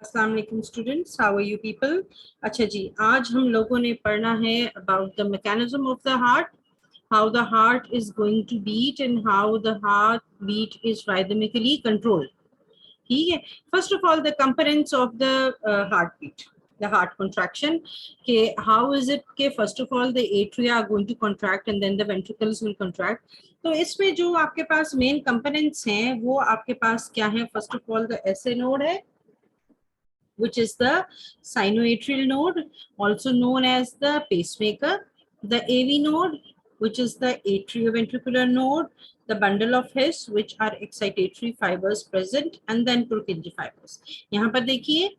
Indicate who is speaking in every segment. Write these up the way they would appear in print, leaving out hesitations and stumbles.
Speaker 1: अस्सलाम वालेकुम students, how are you people. अच्छा जी, आज हम लोगों ने पढ़ना है about the mechanism of the heart, how the heart is going to beat and how the heart beat is rhythmically controlled। ठीक है। First of all the components of the heart beat, the heart contraction के how is it के first of all the atria are going to contract and then the ventricles will contract. तो इसमें जो आपके पास main components हैं वो आपके पास क्या है। First of all the S A node है, which is the sinoatrial node, also known as the pacemaker, the AV node, which is the atrioventricular node, the bundle of His, which are excitatory fibers present, and then Purkinje fibers. यहाँ पर देखिए,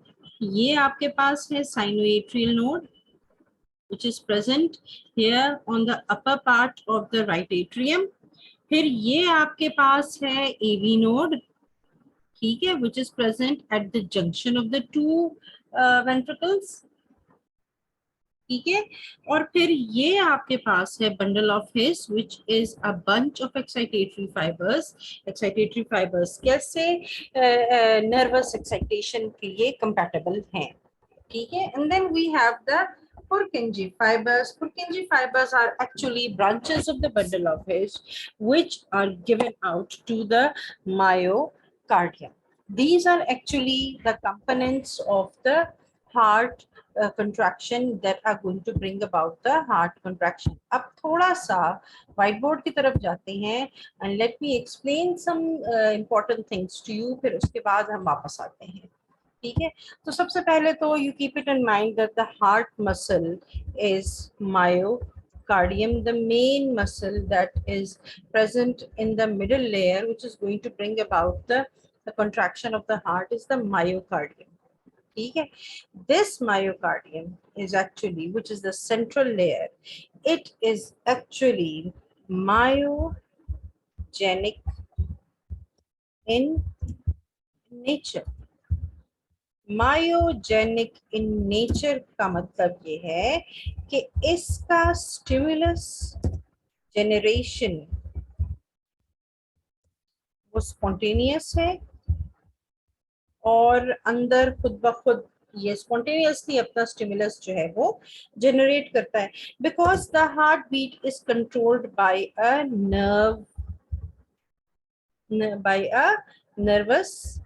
Speaker 1: ये आपके पास है sinoatrial node, which is present here on the upper part of the right atrium. फिर ये आपके पास है AV node, ठीक है, which is present at the junction of the two ventricles, ठीक है। और फिर ये आपके पास है bundle of His, which is a bunch of excitatory fibers। excitatory fibers कैसे nervous excitation के लिए compatible हैं, ठीक है। And then we have the Purkinje fibers. Purkinje fibers are actually branches of the bundle of His, which are given out to the myocardium. These are actually the components of the heart contraction that are going to bring about the heart contraction. अब थोड़ा सा white board की तरफ जाते हैं and let me explain some important things to you, फिर उसके बाद हम वापस आते हैं, ठीक है। तो सबसे पहले तो you keep it in mind that the heart muscle is myocardium, the main muscle that is present in the middle layer, which is going to bring about the contraction of the heart, is the myocardium, ठीक है। This myocardium is actually, which is the central layer, it is actually myogenic in nature। Myogenic in nature का मतलब ये है कि इसका stimulus generation वो spontaneous है और अंदर खुद ब खुद ये स्पॉन्टेनियसली अपना स्टिमुलस जो है वो जनरेट करता है, because the heart beat is controlled by a nerve, by a nervous,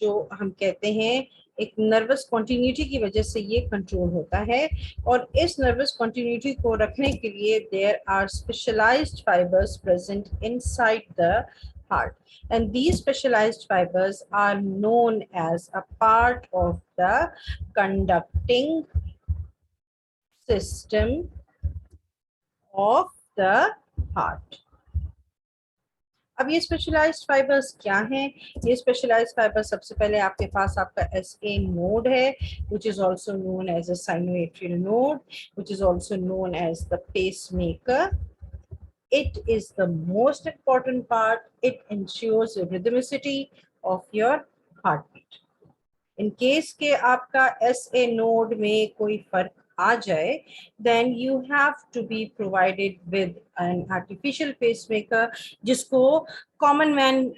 Speaker 1: जो हम कहते हैं एक नर्वस कॉन्टिन्यूटी की वजह से ये कंट्रोल होता है। और इस नर्वस कॉन्टिन्यूटी को रखने के लिए there are specialised fibres present inside the heart, and these specialized fibers are known as a part of the conducting system of the heart। अब ये स्पेशलाइज्ड फाइबर्स क्या हैं। ये स्पेशलाइज्ड फाइबर सबसे पहले आपके पास आपका SA नोड है, which is also known as a sinoatrial node, which is also known as the pacemaker। It is the most important part, it ensures the rhythmicity of your heartbeat। in case के आपका SA node में कोई फर्क आ जाए, then you have to be provided with an artificial pacemaker, जिसको common man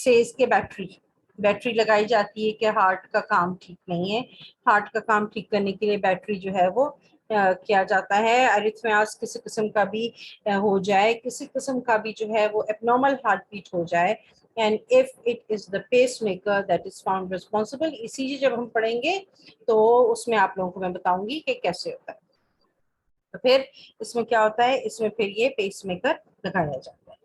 Speaker 1: से इसके battery लगाई जाती है कि हार्ट का काम ठीक नहीं है। हार्ट का काम ठीक करने के लिए बैटरी जो है वो किया जाता है। अरिथमियास किसी किस्म का भी हो जाए, किसी किस्म का भी जो है वो एबनॉर्मल हार्ट बीट हो जाए, and if it is the pacemaker that is found responsible, ECG जब हम पढ़ेंगे तो उसमें आप लोगों को मैं बताऊंगी कि कैसे होता है। तो फिर इसमें क्या होता है, इसमें फिर ये पेसमेकर लगाया जाता है,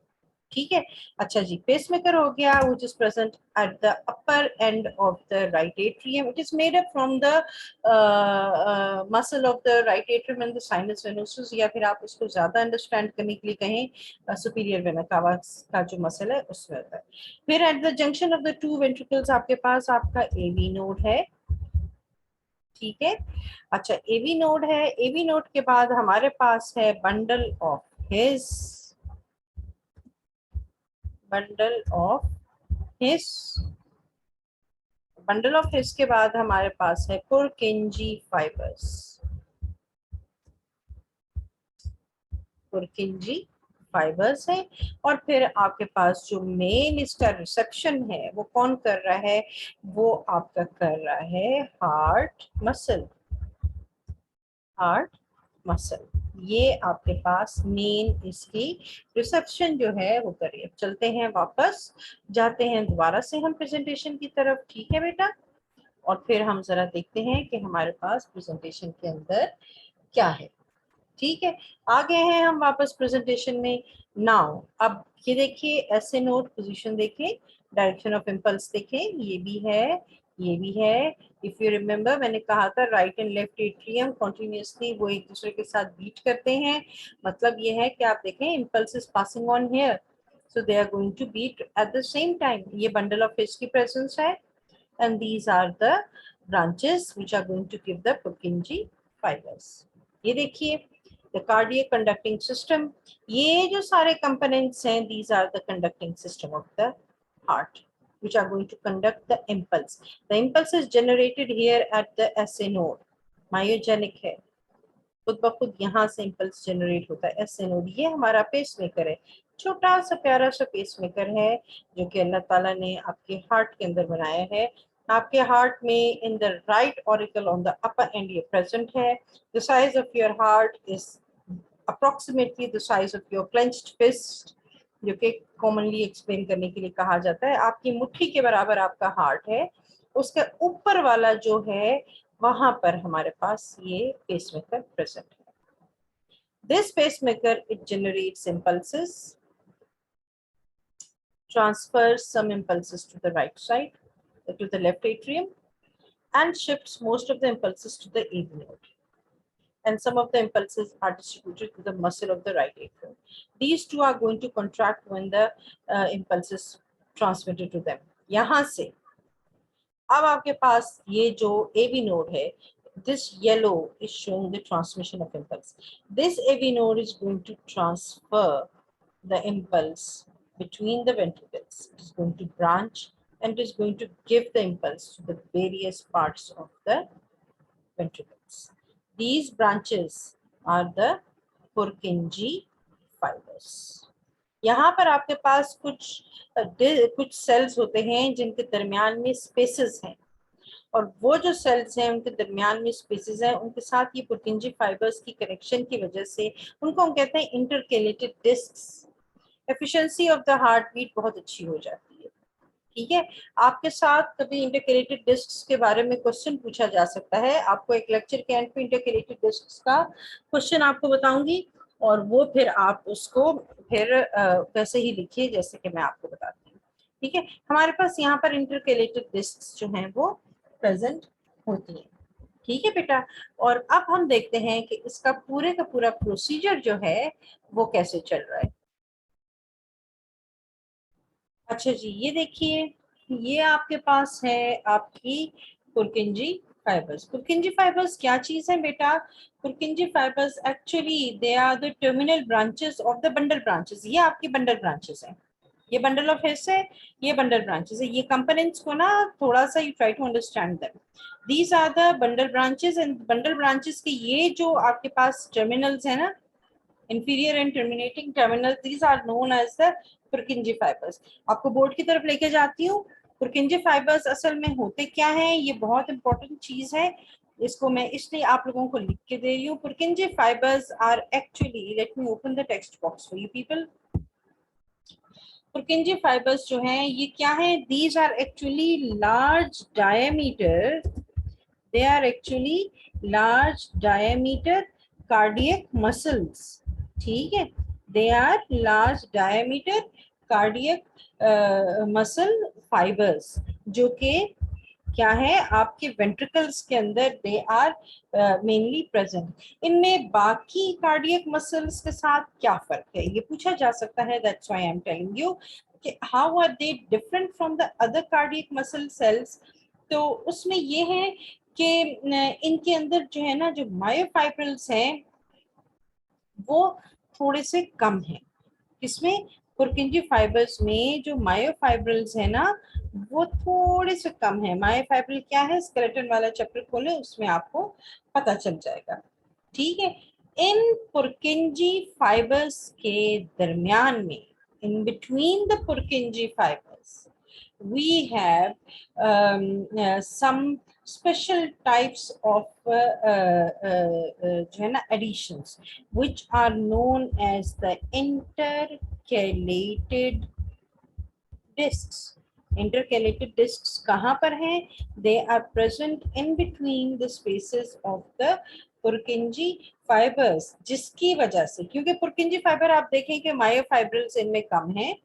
Speaker 1: ठीक है। अच्छा जी, पेसमेकर हो गया, which is present at the upper end of the right atrium। it is made up from the muscle of the right atrium and the sinus venosus, या फिर आप उसको ज्यादा अंडरस्टैंड करने के लिए कहें सुपीरियर वेना कावा का जो मसल है उसमें होता है। फिर at the junction of the two ventricles आपके पास आपका AV नोड है, ठीक है। अच्छा, AV नोड है, AV नोड के बाद हमारे पास है bundle of his, bundle of his, bundle of हिस के बाद हमारे पास है पुरकिंजी फाइबर्स, पुरकिंजी फाइबर्स हैं, और फिर आपके पास जो मेन इसका रिसेप्शन है वो कौन कर रहा है, वो आपका कर रहा है हार्ट मसल। हार्ट मसल, ये आपके पास मेन इसकी रिसेप्शन जो है वो करिए। चलते हैं वापस, जाते हैं दोबारा से हम प्रेजेंटेशन की तरफ, ठीक है बेटा। और फिर हम जरा देखते हैं कि हमारे पास प्रेजेंटेशन के अंदर क्या है। ठीक है, आ गए हैं हम वापस प्रेजेंटेशन में। नाउ अब ये देखिए, ऐसे नोट पोजीशन देखें, डायरेक्शन ऑफ इम्पल्स देखें, ये भी है, ये भी है। इफ यू रिमेम्बर, मैंने कहा था right and left atrium continuously वो एक दूसरे के साथ बीट करते हैं। मतलब ये है कि आप देखें, impulse is passing on here, so they are going to beat at the same time. ये बंडल ऑफ हिस की प्रेजेंस है, and these are the branches which are going to give the Purkinje fibers. ये देखिए, the cardiac conducting system, ये जो सारे components हैं, these are the conducting system of the heart which are going to conduct the impulse. The impulse is generated here at the SA node, myogenic है, खुद ब खुद यहाँ से इम्पल्स जनरेट होता है। SA नोड, ये हमारा पेसमेकर है, छोटा सा प्यारा सा पेसमेकर है जो कि अल्लाह ताला ने आपके हार्ट के अंदर बनाया है। आपके हार्ट में in the right auricle on the upper end ये प्रेजेंट है। The size of your heart is approximately the size of your clenched fist, जो कि कॉमनली एक्सप्लेन करने के लिए कहा जाता है आपकी मुट्ठी के बराबर आपका हार्ट है, उसके ऊपर वाला जो है वहां पर हमारे पास ये पेसमेकर प्रेजेंट है। This pacemaker, it generates impulses, transfers some impulses to the right side, to the left atrium, and shifts most of the impulses to the AV node. And some of the impulses are distributed to the muscle of the right atrium. These two are going to contract when the impulses transmitted to them. यहाँ से अब आपके पास ये जो AV node है, this yellow is showing the transmission of impulse. This AV node is going to transfer the impulse between the ventricles. It is going to branch and it is going to give the impulse to the various parts of the ventricles. These branches are the Purkinje fibers. यहाँ पर आपके पास कुछ sales होते हैं जिनके दरमियान में spaces हैं, और वो जो सेल्स हैं उनके दरमियान में स्पेसेस हैं, उनके साथ ये पुर्किंजे फाइबर्स की कनेक्शन की वजह से उनको हम कहते हैं intercalated discs. Efficiency of the heart beat बहुत अच्छी हो जाती है। ठीक है, आपके साथ कभी इंटरकेलेटेड डिस्क्स के बारे में क्वेश्चन पूछा जा सकता है। आपको एक लेक्चर के एंड पे इंटरकेलेटेड डिस्क्स का क्वेश्चन आपको बताऊंगी, और वो फिर आप उसको फिर वैसे ही लिखिए जैसे कि मैं आपको बताती हूँ। ठीक है, हमारे पास यहाँ पर इंटरकेलेटेड डिस्क्स जो हैं वो प्रेजेंट होती हैं। ठीक है बेटा, और अब हम देखते हैं कि इसका पूरे का पूरा प्रोसीजर जो है वो कैसे चल रहा है। अच्छा जी, ये देखिए, ये आपके पास है आपकी पुर्किंजे फाइबर्स। पुर्किंजे फाइबर्स क्या चीज है बेटा? Purkinje fibres actually they are the terminal branches of the bundle branches. ये आपकी बंडल ब्रांचेस हैं, ये बंडल ऑफ हिस है, ये बंडल ब्रांचेस है। ये कंपोनेंट्स को ना थोड़ा सा you try to understand them. These are the bundle branches, and bundle branches के ये जो आपके पास टर्मिनल्स है ना, inferior and terminating terminals, these are known as the Purkinje fibers. आपको बोर्ड की तरफ लेके जाती हूँ। Purkinje fibers असल में होते क्या हैं, ये बहुत इंपॉर्टेंट चीज है, इसको मैं इसलिए आप लोगों को लिख के दे रही हूँ। Purkinje fibers are actually, let me open the text box for you people. Purkinje fibers जो हैं ये क्या है? These are actually large diameter, they are actually large diameter cardiac muscles. ठीक है, they are large diameter cardiac muscle fibres, जो कि क्या है आपके वेंट्रिकल्स के अंदर दे आर मेनली प्रेजेंट। इनमें बाकी कार्डियक मसल्स के साथ क्या फर्क है, ये पूछा जा सकता है। That's why I am telling you कि how are they different from the other cardiac muscle cells. तो उसमें ये है कि इनके अंदर जो है ना, जो मायोफाइब्रिल्स हैं वो थोड़े से कम है। इसमें पुर्किंजे फाइबर्स में जो मायोफाइब्रिल्स है ना वो थोड़े से कम है। मायोफाइब्रिल क्या है, स्केलेटन वाला चैप्टर खोले उसमें आपको पता चल जाएगा। ठीक है, इन पुरकिंजी फाइबर्स के दरमियान में, in between the Purkinje fibers, we have some special types of adhesions, which are known as the intercalated discs. Intercalated discs कहाँ पर हैं? They are present in between the spaces of the Purkinje fibers, जिसकी वजह से, क्योंकि Purkinje fiber आप देखें कि myofibrils इनमें कम है,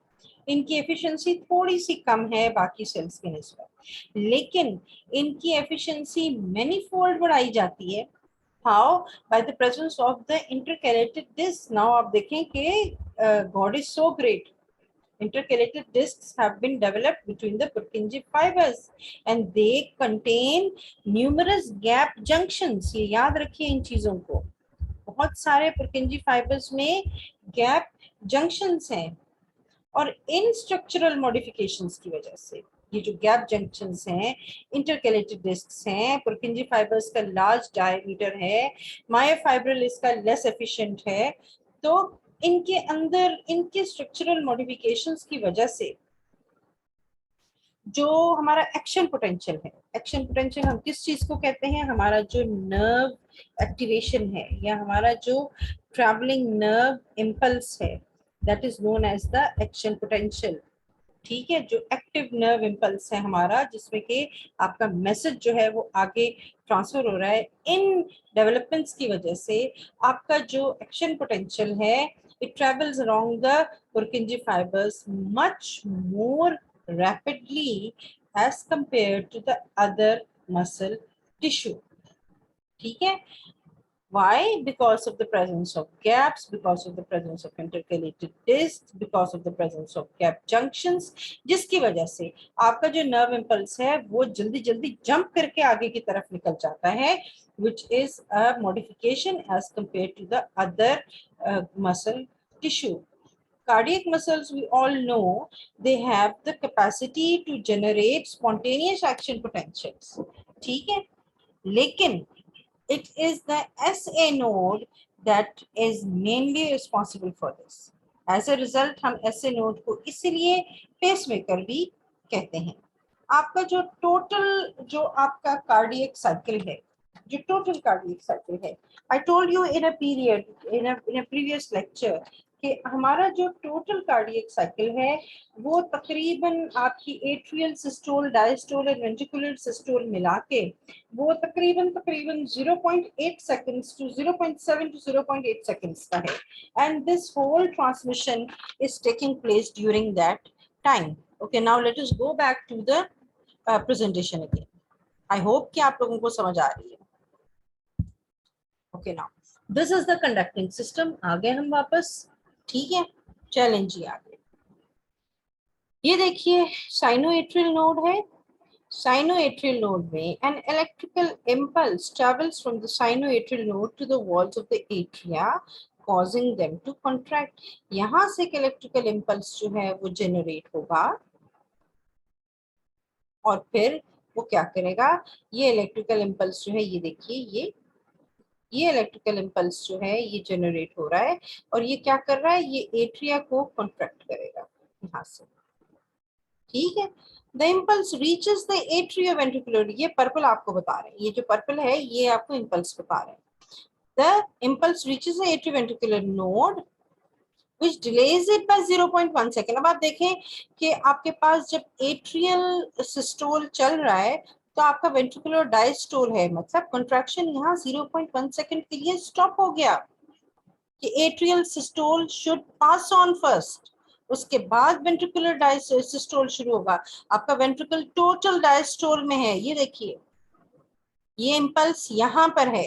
Speaker 1: इनकी एफिशिएंसी थोड़ी सी कम है बाकी सेल्स के निस्बत, लेकिन इनकी एफिशिएंसी मैनीफोल्ड बढ़ाई जाती है। How? By the presence of the intercalated disc. Now आप देखें कि God is so great, intercalated discs have been developed between the Purkinje fibers and they contain numerous gap junctions। ये याद रखिए इन चीजों को, बहुत सारे Purkinje fibers में gap junctions हैं और इन स्ट्रक्चरल मॉडिफिकेशंस की वजह से ये जो गैप जंक्शंस हैं, इंटरकैलेटेड डिस्क्स हैं, पुरकिंजी फाइबर्स का लार्ज डायमीटर है, मायोफाइब्रिल इसका लेस एफिशिएंट है, तो इनके अंदर इनके स्ट्रक्चरल मॉडिफिकेशंस की वजह से जो हमारा एक्शन पोटेंशियल है, एक्शन पोटेंशियल हम किस चीज को कहते हैं? हमारा जो नर्व एक्टिवेशन है या हमारा जो ट्रैवलिंग नर्व इम्पल्स है, that is known as the action potential. ठीक है, जो एक्टिव नर्व इम्पल्स है हमारा, जिसमें कि आपका मैसेज जो है वो आगे ट्रांसफर हो रहा है, इन डेवलपमेंट्स की वजह से आपका जो एक्शन पोटेंशियल है, it travels along the Purkinje fibers much more rapidly as compared to the other muscle tissue। ठीक है, why? Because of the presence of gaps, because of the presence of intercalated discs, because of the presence of gap junctions, जिसकी वजह से आपका जो nerve impulse है वो जल्दी जल्दी jump करके आगे की तरफ निकल जाता है, which is a modification as compared to the other muscle tissue। Cardiac muscles, we all know, they have the capacity to generate spontaneous action potentials। ठीक है, लेकिन it is the SA node that is mainly responsible for this। As a result, हम SA node को इसीलिए pacemaker भी कहते हैं। आपका जो टोटल जो आपका कार्डियक साइकिल है, जो टोटल कार्डियक साइकिल है, I told you in a period in a previous lecture कि हमारा जो टोटल कार्डियक साइकिल है वो तकरीबन आपकी एट्रियल सिस्टोल, डायस्टोल और वेंट्रिकुलर सिस्टोल मिला के वो तकरीबन 0.8 सेकंड्स टू 0.7 टू 0.8 सेकंड्स का है, and this whole transmission is taking place during that time. Okay, now let us go back to the presentation again. I hope कि आप लोगों को समझ आ रही है। Okay, now this is the conducting system. आ गए हम वापस। ठीक है, चलें जी आगे। ये देखिए साइनोएट्रियल नोड है। Sinoatrial node में an electrical impulse travels from the sinoatrial node to the walls of the atria, causing them to contract। यहाँ से एक electrical impulse जो है वो generate होगा और फिर वो क्या करेगा? ये electrical impulse जो है, ये देखिए ये इलेक्ट्रिकल इम्पल्स जो है ये जनरेट हो रहा है और ये क्या कर रहा है? ये एट्रिया को कॉन्ट्रैक्ट करेगा यहाँ से। ठीक है, the impulse reaches the atrioventricular. ये पर्पल आपको बता रहे हैं, ये जो पर्पल है ये आपको इम्पल्स बता रहे हैं। The impulse reaches the atrioventricular node which delays it by 0.1 second. अब आप देखें कि आपके पास जब एट्रियल सिस्टोल चल रहा है तो आपका वेंट्रिकुलर डायस्टोल है, मतलब कंट्रैक्शन यहाँ 0.1 सेकेंड के लिए स्टॉप हो गया कि atrial systole should pass on first, उसके बाद वेंट्रिकुलर डायस्टोल शुरू होगा। आपका वेंट्रिकल टोटल डायस्टोल में है, ये देखिए ये इम्पल्स यहाँ पर है।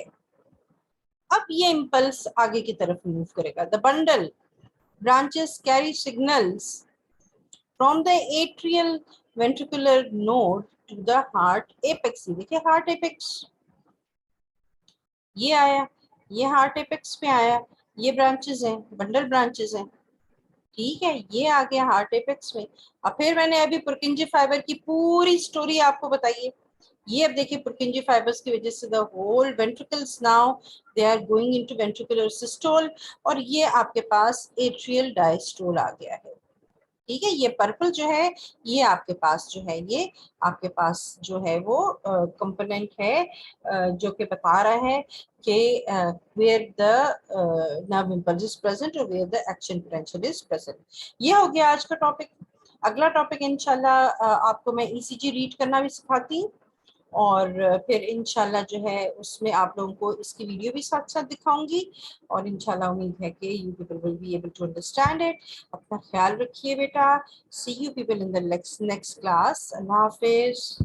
Speaker 1: अब ये इम्पल्स आगे की तरफ मूव करेगा। The bundle branches carry signals from the atrial ventricular node to the heart apex। देखिए हार्ट एपेक्स ये आया, ये हार्ट एपेक्स पे आया, ये ब्रांचेस हैं, बंडल ब्रांचेस हैं। ठीक है, ये आ गया हार्ट एपेक्स में। अब फिर मैंने अभी पुरकिंजे फाइबर की पूरी स्टोरी आपको बताई है ये अब देखिए पुरकिंजी फाइबर्स की वजह से the whole ventricles now they are going into ventricular systole, और ये आपके पास एट्रियल डायस्टोल आ गया है। ठीक है, ये पर्पल जो है ये आपके पास जो है, ये आपके पास जो है वो कंपोनेंट है जो कि बता रहा है कि where the nerve impulse is present और where the action potential is present. ये हो गया आज का टॉपिक। अगला टॉपिक इंशाल्लाह आपको मैं ईसीजी रीड करना भी सिखाती हूँ, और फिर इंशाल्लाह जो है उसमें आप लोगों को इसकी वीडियो भी साथ साथ दिखाऊंगी, और इंशाल्लाह उम्मीद है कि you people will be able to understand it. अपना ख्याल रखिए बेटा। See you people in the next class. अल्लाह हाफिज।